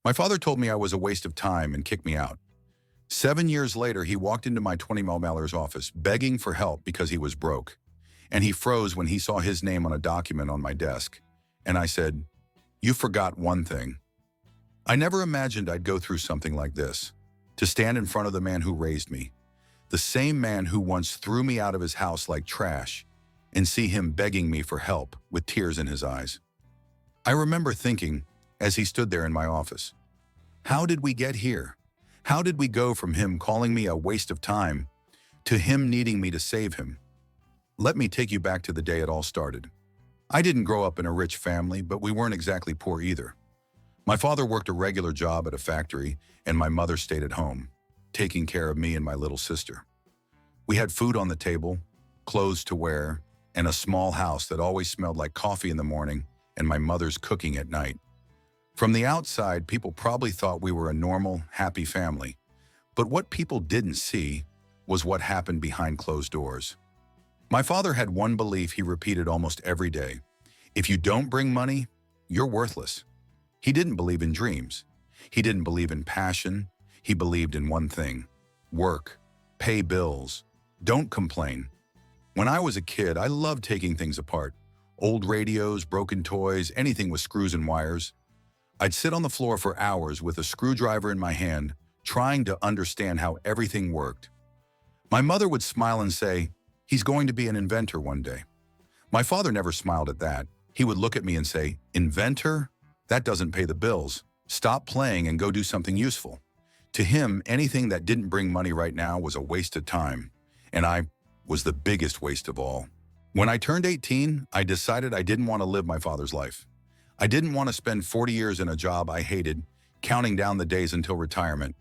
My father told me I was a waste of time and kicked me out. 7 years later, he walked into my 20 office begging for help because he was broke. And he froze when he saw his name on a document on my desk. And I said, "You forgot one thing." I never imagined I'd go through something like this, to stand in front of the man who raised me, the same man who once threw me out of his house like trash, and see him begging me for help with tears in his eyes. I remember thinking, as he stood there in my office, how did we get here? How did we go from him calling me a waste of time to him needing me to save him? Let me take you back to the day it all started. I didn't grow up in a rich family, but we weren't exactly poor either. My father worked a regular job at a factory, and my mother stayed at home, taking care of me and my little sister. We had food on the table, clothes to wear, and a small house that always smelled like coffee in the morning and my mother's cooking at night. From the outside, people probably thought we were a normal, happy family. But what people didn't see was what happened behind closed doors. My father had one belief he repeated almost every day. If you don't bring money, you're worthless. He didn't believe in dreams. He didn't believe in passion. He believed in one thing: work, pay bills, don't complain. When I was a kid, I loved taking things apart. Old radios, broken toys, anything with screws and wires. I'd sit on the floor for hours with a screwdriver in my hand, trying to understand how everything worked. My mother would smile and say, "He's going to be an inventor one day." My father never smiled at that. He would look at me and say, "Inventor? That doesn't pay the bills. Stop playing and go do something useful." To him, anything that didn't bring money right now was a waste of time, and I was the biggest waste of all. When I turned 18, I decided I didn't want to live my father's life. I didn't want to spend 40 years in a job I hated, counting down the days until retirement.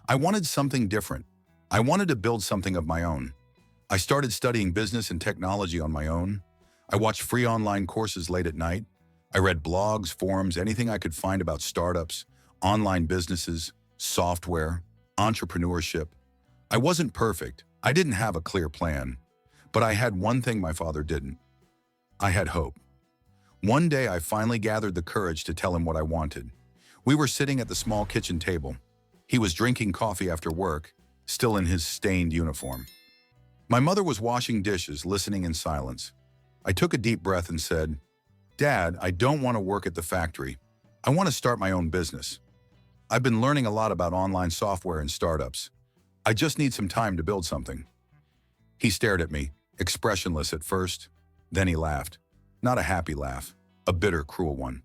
I wanted something different. I wanted to build something of my own. I started studying business and technology on my own. I watched free online courses late at night. I read blogs, forums, anything I could find about startups, online businesses, software, entrepreneurship. I wasn't perfect. I didn't have a clear plan. But I had one thing my father didn't. I had hope. One day I finally gathered the courage to tell him what I wanted. We were sitting at the small kitchen table. He was drinking coffee after work, still in his stained uniform. My mother was washing dishes, listening in silence. I took a deep breath and said, "Dad, I don't want to work at the factory. I want to start my own business. I've been learning a lot about online software and startups. I just need some time to build something." He stared at me, expressionless at first. Then he laughed. Not a happy laugh, a bitter, cruel one.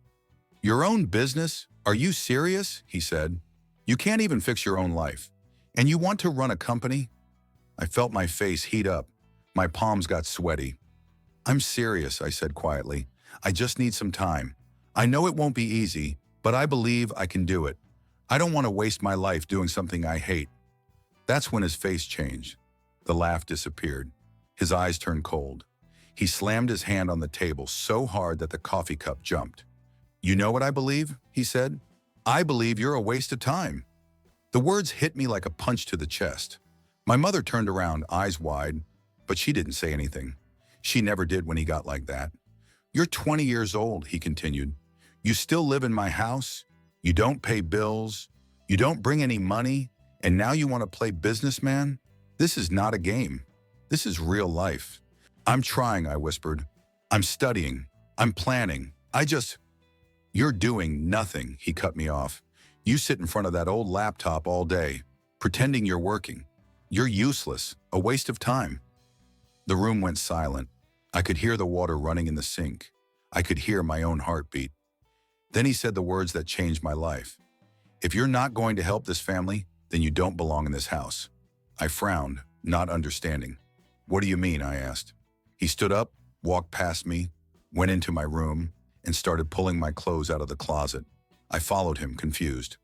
"Your own business? Are you serious?" he said. "You can't even fix your own life. And you want to run a company?" I felt my face heat up. My palms got sweaty. "I'm serious," I said quietly. "I just need some time. I know it won't be easy, but I believe I can do it. I don't want to waste my life doing something I hate." That's when his face changed. The laugh disappeared. His eyes turned cold. He slammed his hand on the table so hard that the coffee cup jumped. "You know what I believe?" he said. "I believe you're a waste of time." The words hit me like a punch to the chest. My mother turned around, eyes wide, but she didn't say anything. She never did when he got like that. "You're 20 years old," he continued. "You still live in my house. You don't pay bills. You don't bring any money. And now you want to play businessman? This is not a game. This is real life." "I'm trying," I whispered. "I'm studying. I'm planning. You're doing nothing," he cut me off. "You sit in front of that old laptop all day, pretending you're working. You're useless, a waste of time." The room went silent. I could hear the water running in the sink. I could hear my own heartbeat. Then he said the words that changed my life. "If you're not going to help this family, then you don't belong in this house." I frowned, not understanding. "What do you mean?" I asked. He stood up, walked past me, went into my room, and started pulling my clothes out of the closet. I followed him, confused.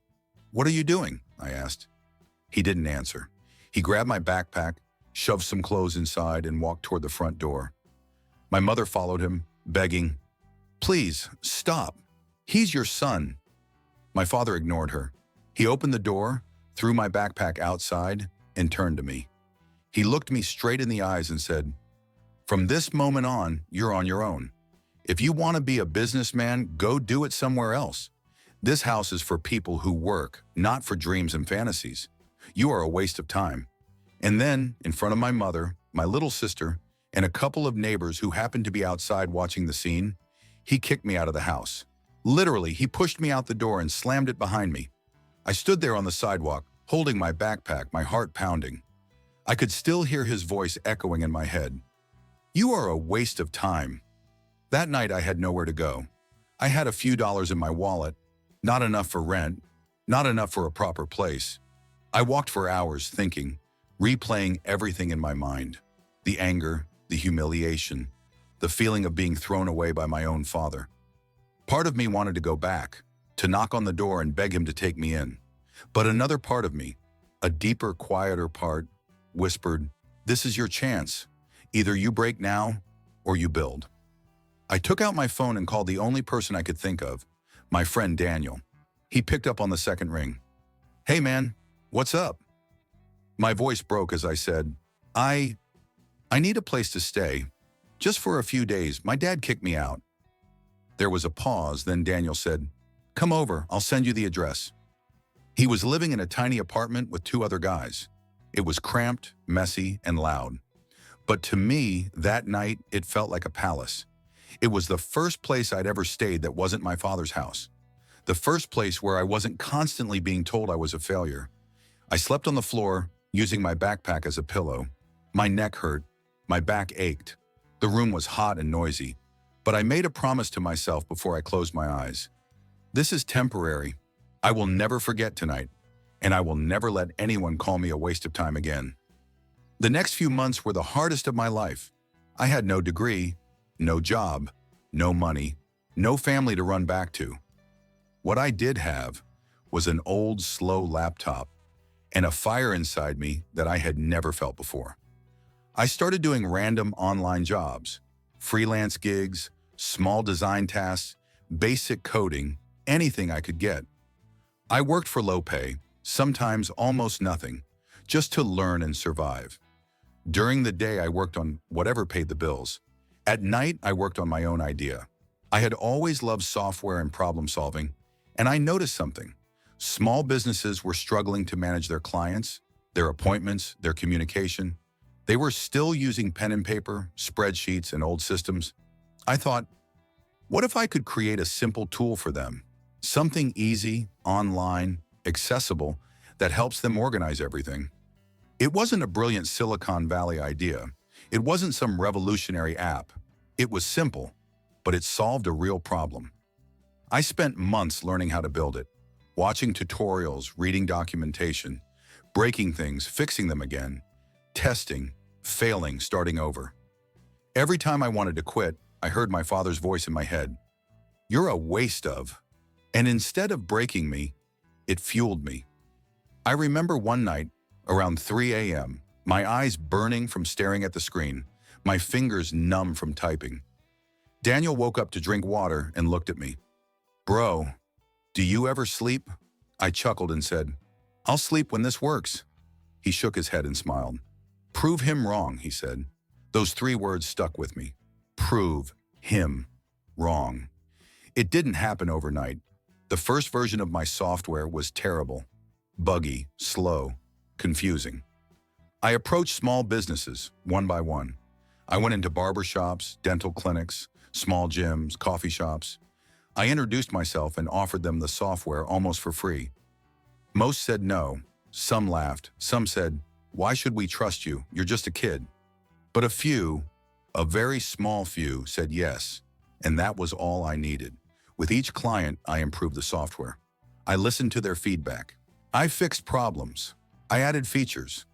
"What are you doing?" I asked. He didn't answer. He grabbed my backpack, shoved some clothes inside, and walked toward the front door. My mother followed him, begging, "Please, stop. He's your son." My father ignored her. He opened the door, threw my backpack outside, and turned to me. He looked me straight in the eyes and said, "From this moment on, you're on your own. If you want to be a businessman, go do it somewhere else. This house is for people who work, not for dreams and fantasies. You are a waste of time." And then, in front of my mother, my little sister, and a couple of neighbors who happened to be outside watching the scene, he kicked me out of the house. Literally, he pushed me out the door and slammed it behind me. I stood there on the sidewalk, holding my backpack, my heart pounding. I could still hear his voice echoing in my head. "You are a waste of time." That night, I had nowhere to go. I had a few dollars in my wallet, not enough for rent, not enough for a proper place. I walked for hours thinking, replaying everything in my mind. The anger, the humiliation, the feeling of being thrown away by my own father. Part of me wanted to go back, to knock on the door and beg him to take me in. But another part of me, a deeper, quieter part, whispered, "This is your chance. Either you break now, or you build." I took out my phone and called the only person I could think of, my friend Daniel. He picked up on the second ring. "Hey man, what's up?" My voice broke as I said, I need a place to stay. Just for a few days, my dad kicked me out." There was a pause, then Daniel said, "Come over, I'll send you the address." He was living in a tiny apartment with two other guys. It was cramped, messy, and loud. But to me, that night, it felt like a palace. It was the first place I'd ever stayed that wasn't my father's house. The first place where I wasn't constantly being told I was a failure. I slept on the floor, using my backpack as a pillow. My neck hurt. My back ached. The room was hot and noisy. But I made a promise to myself before I closed my eyes. This is temporary. I will never forget tonight, and I will never let anyone call me a waste of time again. The next few months were the hardest of my life. I had no degree, no job, no money, no family to run back to. What I did have was an old, slow laptop and a fire inside me that I had never felt before. I started doing random online jobs, freelance gigs, small design tasks, basic coding, anything I could get. I worked for low pay, sometimes almost nothing, just to learn and survive. During the day, I worked on whatever paid the bills. At night, I worked on my own idea. I had always loved software and problem solving, and I noticed something. Small businesses were struggling to manage their clients, their appointments, their communication. They were still using pen and paper, spreadsheets, and old systems. I thought, what if I could create a simple tool for them? Something easy, online, accessible, that helps them organize everything. It wasn't a brilliant Silicon Valley idea. It wasn't some revolutionary app. It was simple, but it solved a real problem. I spent months learning how to build it, watching tutorials, reading documentation, breaking things, fixing them again, testing, failing, starting over. Every time I wanted to quit, I heard my father's voice in my head. "You're a waste of." And instead of breaking me, it fueled me. I remember one night, around 3 a.m., my eyes burning from staring at the screen, my fingers numb from typing. Daniel woke up to drink water and looked at me. "Bro, do you ever sleep?" I chuckled and said, "I'll sleep when this works." He shook his head and smiled. "Prove him wrong," he said. Those 3 words stuck with me. Prove him wrong. It didn't happen overnight. The first version of my software was terrible, buggy, slow, confusing. I approached small businesses, one by one. I went into barbershops, dental clinics, small gyms, coffee shops. I introduced myself and offered them the software almost for free. Most said no. Some laughed. Some said, "Why should we trust you? You're just a kid." But a few, a very small few, said yes, and that was all I needed. With each client, I improved the software. I listened to their feedback. I fixed problems. I added features.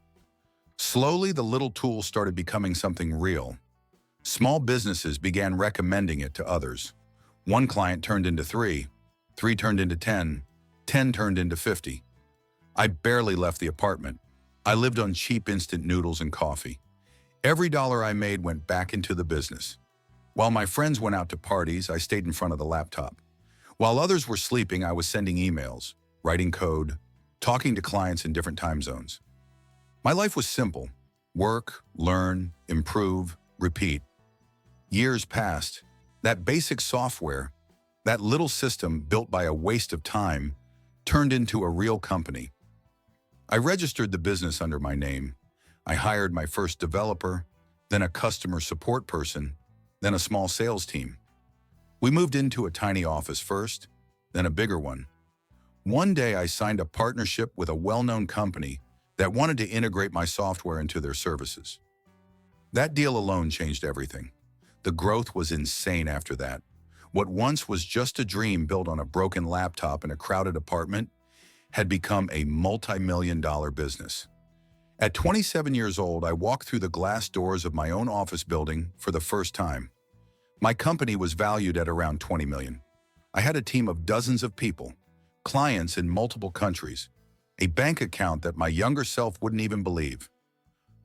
Slowly, the little tool started becoming something real. Small businesses began recommending it to others. One client turned into 3, 3 turned into 10, 10 turned into 50. I barely left the apartment. I lived on cheap instant noodles and coffee. Every dollar I made went back into the business. While my friends went out to parties, I stayed in front of the laptop. While others were sleeping, I was sending emails, writing code, talking to clients in different time zones. My life was simple. Work, learn, improve, repeat. Years passed. That basic software, That little system built by a waste of time turned into a real company. I registered the business under my name. I hired my first developer, then a customer support person, then a small sales team. We moved into a tiny office first, then a bigger one. One day I signed a partnership with a well-known company that wanted to integrate my software into their services. That deal alone changed everything. The growth was insane after that. What once was just a dream built on a broken laptop in a crowded apartment had become a multi-million-dollar business. At 27 years old, I walked through the glass doors of my own office building for the first time. My company was valued at around $20 million. I had a team of dozens of people, clients in multiple countries, a bank account that my younger self wouldn't even believe.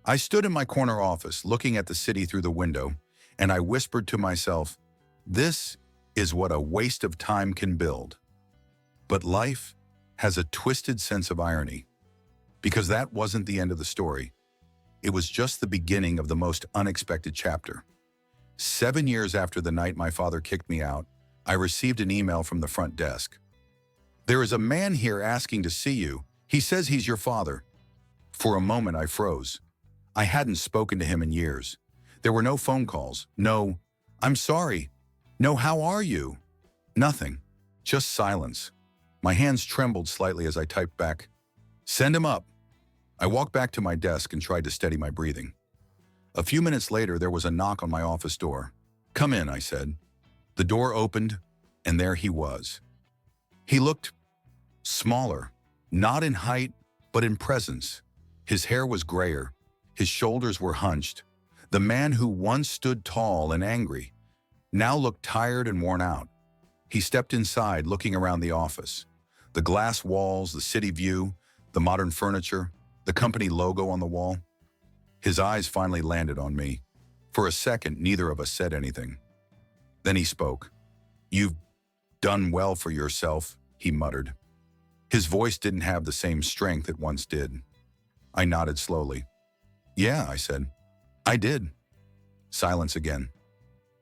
I stood in my corner office looking at the city through the window, and I whispered to myself, "This is what a waste of time can build." But life has a twisted sense of irony, because that wasn't the end of the story. It was just the beginning of the most unexpected chapter. 7 years after the night my father kicked me out, I received an email from the front desk. "There is a man here asking to see you. He says he's your father." For a moment, I froze. I hadn't spoken to him in years. There were no phone calls. No, "I'm sorry." No, "How are you?" Nothing. Just silence. My hands trembled slightly as I typed back, "Send him up." I walked back to my desk and tried to steady my breathing. A few minutes later, there was a knock on my office door. "Come in," I said. The door opened, and there he was. He looked smaller, not in height, but in presence. His hair was grayer. His shoulders were hunched. The man who once stood tall and angry now looked tired and worn out. He stepped inside, looking around the office. The glass walls, the city view, the modern furniture, the company logo on the wall. His eyes finally landed on me. For a second, neither of us said anything. Then he spoke. "You've done well for yourself," he muttered. His voice didn't have the same strength it once did. I nodded slowly. "Yeah," I said. "I did." Silence again.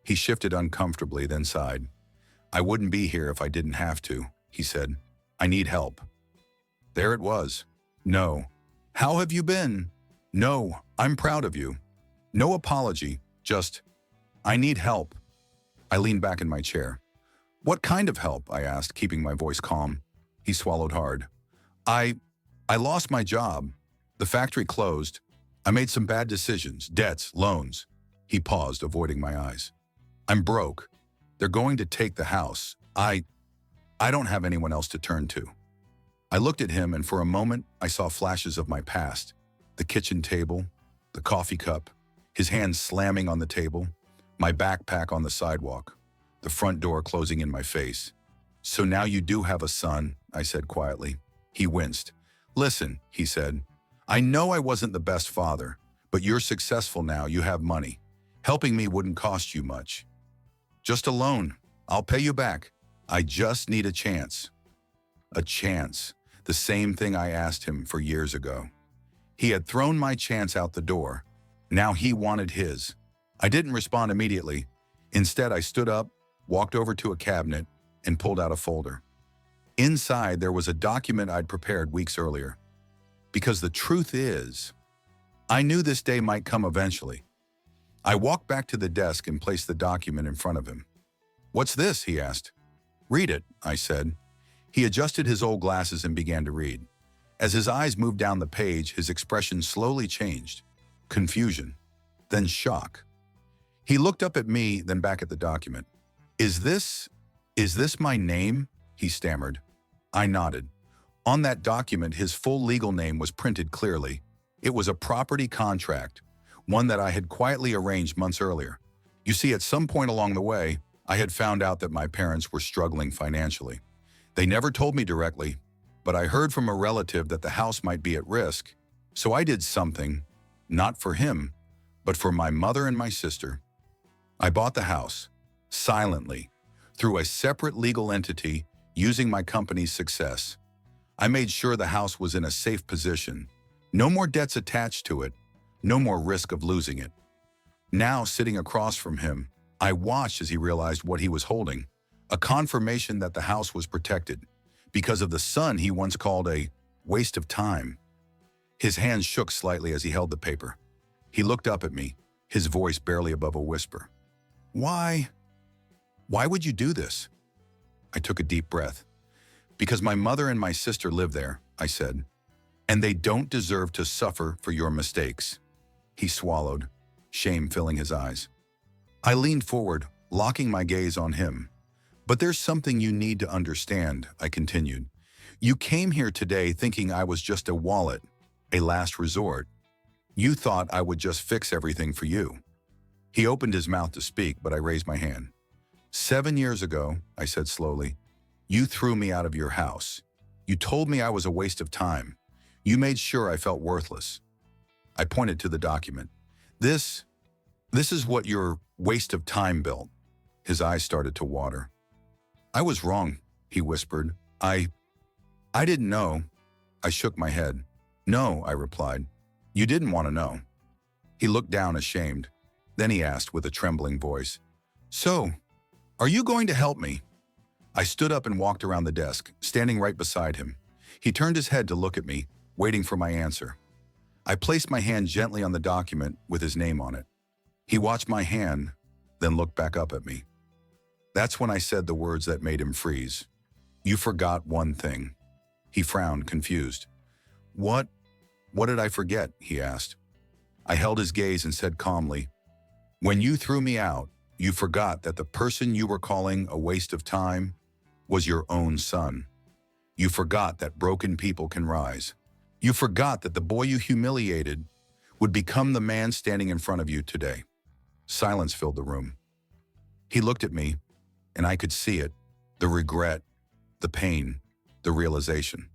He shifted uncomfortably, then sighed. "I wouldn't be here if I didn't have to," he said. "I need help." There it was. No. "How have you been?" No, "I'm proud of you." No apology, just, "I need help." I leaned back in my chair. "What kind of help?" I asked, keeping my voice calm. He swallowed hard. I lost my job. The factory closed. I made some bad decisions, debts, loans." He paused, avoiding my eyes. "I'm broke. They're going to take the house. I don't have anyone else to turn to." I looked at him, and for a moment, I saw flashes of my past. The kitchen table, the coffee cup, his hands slamming on the table, my backpack on the sidewalk, the front door closing in my face. "So now you do have a son," I said quietly. He winced. "Listen," he said, "I know I wasn't the best father, but you're successful now, you have money. Helping me wouldn't cost you much. Just a loan. I'll pay you back. I just need a chance." A chance. The same thing I asked him for years ago. He had thrown my chance out the door. Now he wanted his. I didn't respond immediately. Instead, I stood up, walked over to a cabinet, and pulled out a folder. Inside, there was a document I'd prepared weeks earlier. Because the truth is, I knew this day might come eventually. I walked back to the desk and placed the document in front of him. "What's this?" he asked. "Read it," I said. He adjusted his old glasses and began to read. As his eyes moved down the page, his expression slowly changed. Confusion, then shock. He looked up at me, then back at the document. Is this my name?" he stammered. I nodded. On that document, his full legal name was printed clearly. It was a property contract, one that I had quietly arranged months earlier. You see, at some point along the way, I had found out that my parents were struggling financially. They never told me directly, but I heard from a relative that the house might be at risk, so I did something, not for him, but for my mother and my sister. I bought the house, silently, through a separate legal entity using my company's success. I made sure the house was in a safe position. No more debts attached to it, no more risk of losing it. Now, sitting across from him, I watched as he realized what he was holding. A confirmation that the house was protected because of the son he once called a waste of time. His hands shook slightly as he held the paper. He looked up at me, his voice barely above a whisper. Why would you do this? I took a deep breath. Because my mother and my sister live there, I said, and they don't deserve to suffer for your mistakes. He swallowed, shame filling his eyes. I leaned forward, locking my gaze on him. But there's something you need to understand, I continued. You came here today thinking I was just a wallet, a last resort. You thought I would just fix everything for you. He opened his mouth to speak, but I raised my hand. 7 years ago, I said slowly, you threw me out of your house. You told me I was a waste of time. You made sure I felt worthless. I pointed to the document. This is what your waste of time built. His eyes started to water. I was wrong, he whispered. I didn't know. I shook my head. No, I replied. You didn't want to know. He looked down ashamed. Then he asked with a trembling voice, So, are you going to help me? I stood up and walked around the desk, standing right beside him. He turned his head to look at me, waiting for my answer. I placed my hand gently on the document with his name on it. He watched my hand, then looked back up at me. That's when I said the words that made him freeze. You forgot one thing. He frowned, confused. What did I forget? He asked. I held his gaze and said calmly, When you threw me out, you forgot that the person you were calling a waste of time was your own son. You forgot that broken people can rise. You forgot that the boy you humiliated would become the man standing in front of you today. Silence filled the room. He looked at me, and I could see it, the regret, the pain, the realization.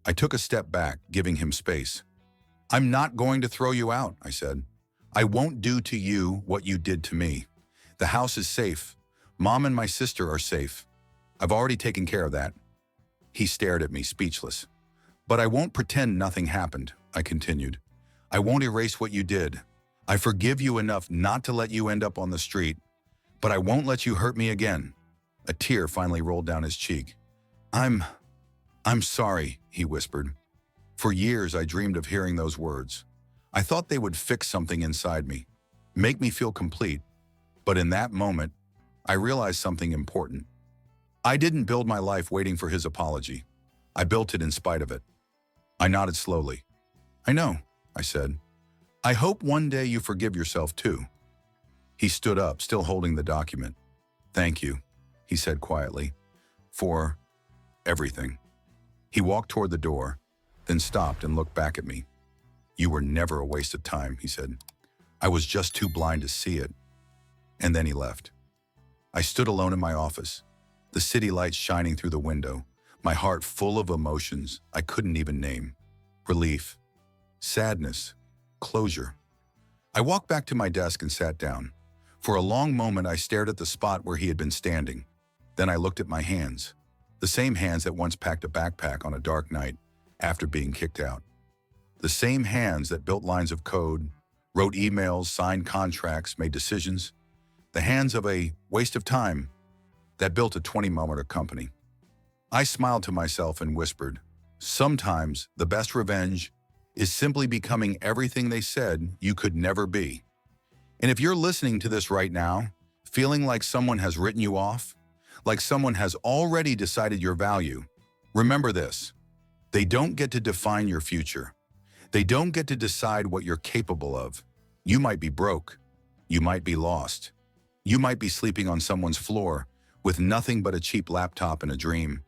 I took a step back, giving him space. I'm not going to throw you out, I said. I won't do to you what you did to me. The house is safe. Mom and my sister are safe. I've already taken care of that. He stared at me, speechless. But I won't pretend nothing happened, I continued. I won't erase what you did. I forgive you enough not to let you end up on the street, but I won't let you hurt me again. A tear finally rolled down his cheek. I'm sorry, he whispered. For years, I dreamed of hearing those words. I thought they would fix something inside me, make me feel complete. But in that moment, I realized something important. I didn't build my life waiting for his apology. I built it in spite of it. I nodded slowly. I know, I said. I hope one day you forgive yourself too. He stood up, still holding the document. Thank you, he said quietly, for everything. He walked toward the door, then stopped and looked back at me. You were never a waste of time, he said. I was just too blind to see it. And then he left. I stood alone in my office, the city lights shining through the window, my heart full of emotions I couldn't even name. Relief, sadness, closure. I walked back to my desk and sat down. For a long moment, I stared at the spot where he had been standing. Then I looked at my hands, the same hands that once packed a backpack on a dark night after being kicked out. The same hands that built lines of code, wrote emails, signed contracts, made decisions. The hands of a waste of time that built a 20-millimeter company. I smiled to myself and whispered, sometimes the best revenge is simply becoming everything they said you could never be. And if you're listening to this right now, feeling like someone has written you off, like someone has already decided your value, remember this. They don't get to define your future. They don't get to decide what you're capable of. You might be broke. You might be lost. You might be sleeping on someone's floor with nothing but a cheap laptop and a dream.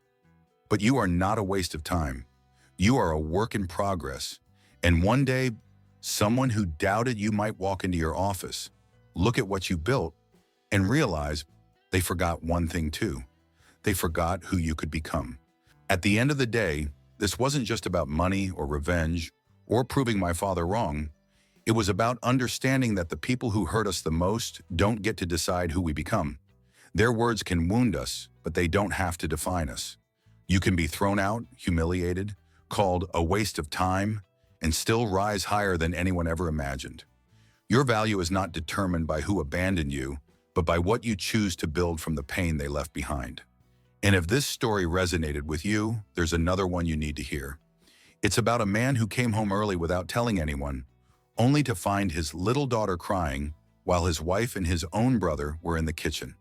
But you are not a waste of time. You are a work in progress. And one day, someone who doubted you might walk into your office, look at what you built, and realize they forgot one thing too. They forgot who you could become. At the end of the day, this wasn't just about money or revenge or proving my father wrong. It was about understanding that the people who hurt us the most don't get to decide who we become. Their words can wound us, but they don't have to define us. You can be thrown out, humiliated, called a waste of time, and still rise higher than anyone ever imagined. Your value is not determined by who abandoned you, but by what you choose to build from the pain they left behind. And if this story resonated with you, there's another one you need to hear. It's about a man who came home early without telling anyone, only to find his little daughter crying while his wife and his own brother were in the kitchen,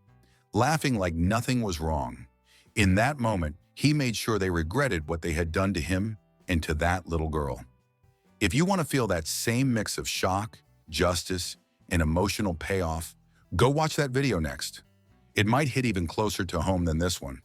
laughing like nothing was wrong. In that moment, he made sure they regretted what they had done to him and to that little girl. If you want to feel that same mix of shock, justice, and emotional payoff, go watch that video next. It might hit even closer to home than this one.